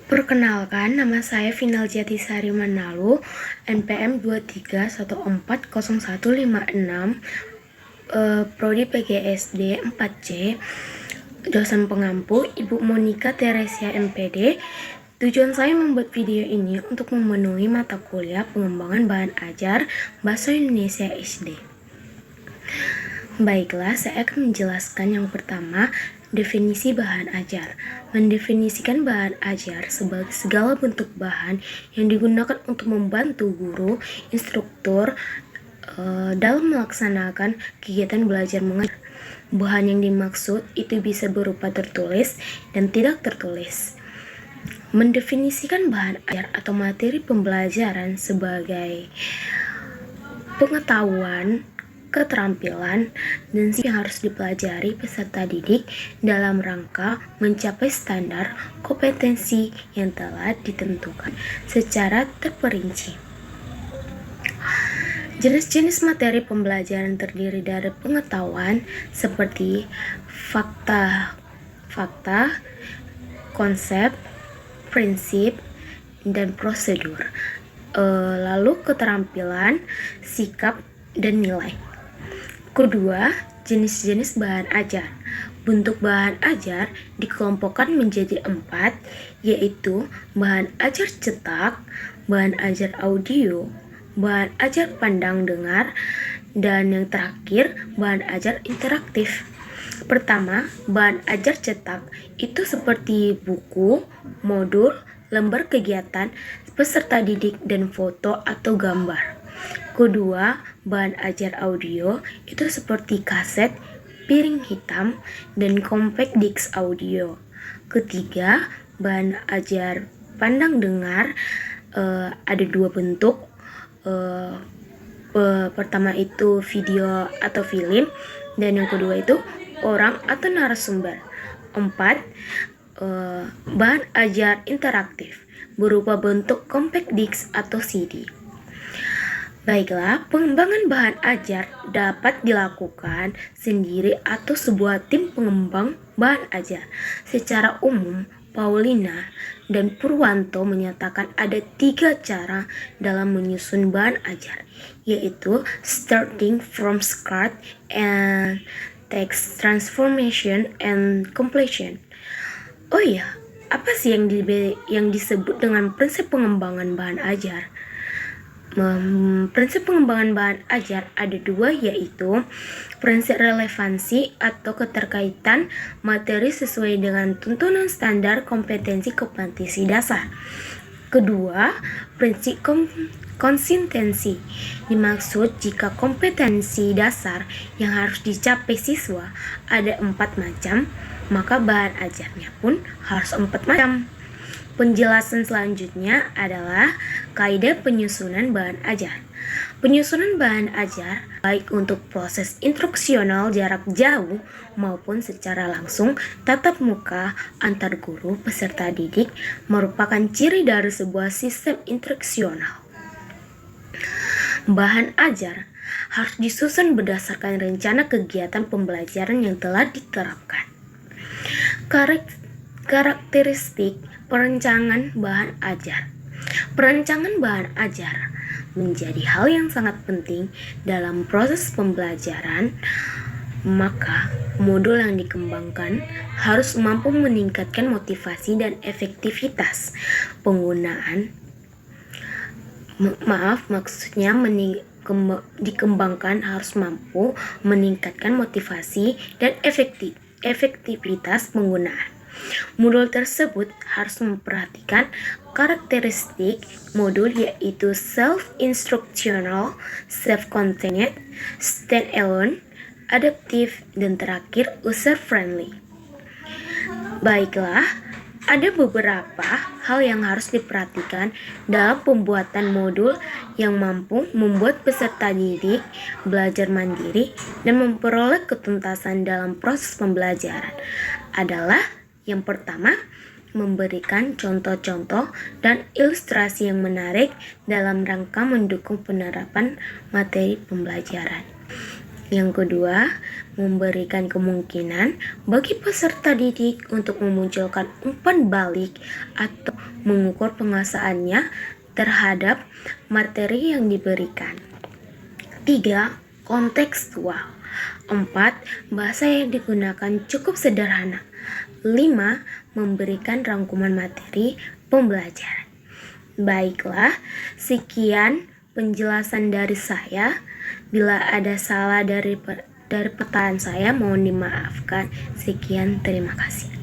Perkenalkan, nama saya Final Jatisari Manalu, NPM 23140156, Prodi PGSD 4C, dosen pengampu Ibu Monica Teresia MPD. Tujuan saya membuat video ini untuk memenuhi mata kuliah pengembangan bahan ajar Bahasa Indonesia SD. Baiklah, saya akan menjelaskan yang pertama, definisi bahan ajar. Mendefinisikan bahan ajar sebagai segala bentuk bahan yang digunakan untuk membantu guru, instruktur dalam melaksanakan kegiatan belajar mengajar. Bahan yang dimaksud itu bisa berupa tertulis dan tidak tertulis. Mendefinisikan bahan ajar atau materi pembelajaran sebagai pengetahuan, keterampilan, dan yang harus dipelajari peserta didik dalam rangka mencapai standar kompetensi yang telah ditentukan secara terperinci. Jenis-jenis materi pembelajaran terdiri dari pengetahuan seperti fakta, konsep, prinsip, dan prosedur. Lalu keterampilan, sikap, dan nilai. Kedua, jenis-jenis bahan ajar. Bentuk bahan ajar dikelompokkan menjadi 4, yaitu bahan ajar cetak, bahan ajar audio, bahan ajar pandang dengar, dan yang terakhir bahan ajar interaktif. Pertama, bahan ajar cetak itu seperti buku, modul, lembar kegiatan, peserta didik, dan foto atau gambar. Kedua, bahan ajar audio itu seperti kaset, piring hitam, dan compact disc audio. Ketiga, bahan ajar pandang dengar ada 2 bentuk. Pertama itu video atau film, dan yang kedua itu orang atau narasumber. 4, bahan ajar interaktif berupa bentuk compact disc atau CD. Baiklah, pengembangan bahan ajar dapat dilakukan sendiri atau sebuah tim pengembang bahan ajar. Secara umum, Paulina dan Purwanto menyatakan ada 3 cara dalam menyusun bahan ajar, yaitu starting from scratch and text transformation and completion. Oh iya, apa sih yang disebut dengan prinsip pengembangan bahan ajar? Prinsip pengembangan bahan ajar ada 2, yaitu prinsip relevansi atau keterkaitan materi sesuai dengan tuntunan standar kompetensi dasar. Kedua, prinsip konsistensi. Dimaksud jika kompetensi dasar yang harus dicapai siswa ada 4 macam, maka bahan ajarnya pun harus 4 macam. Penjelasan selanjutnya adalah kaidah penyusunan bahan ajar. Penyusunan bahan ajar baik untuk proses instruksional jarak jauh maupun secara langsung tatap muka antar guru peserta didik merupakan ciri dari sebuah sistem instruksional. Bahan ajar harus disusun berdasarkan rencana kegiatan pembelajaran yang telah diterapkan. Karakteristik perencanaan bahan ajar. Perencanaan bahan ajar menjadi hal yang sangat penting dalam proses pembelajaran, maka modul yang dikembangkan harus mampu meningkatkan motivasi dan efektivitas penggunaan. Dikembangkan harus mampu meningkatkan motivasi dan efektivitas penggunaan. Modul tersebut harus memperhatikan karakteristik modul, yaitu self-instructional, self-contained, stand-alone, adaptive, dan terakhir user-friendly. Baiklah, ada beberapa hal yang harus diperhatikan dalam pembuatan modul yang mampu membuat peserta didik belajar mandiri dan memperoleh ketuntasan dalam proses pembelajaran adalah yang pertama, memberikan contoh-contoh dan ilustrasi yang menarik dalam rangka mendukung penerapan materi pembelajaran. Yang kedua, memberikan kemungkinan bagi peserta didik untuk memunculkan umpan balik atau mengukur penguasaannya terhadap materi yang diberikan. 3. Kontekstual. 4. Bahasa yang digunakan cukup sederhana. 5. Memberikan rangkuman materi pembelajaran. Baiklah, sekian penjelasan dari saya. Bila ada salah dari perkataan saya, mohon dimaafkan. Sekian, terima kasih.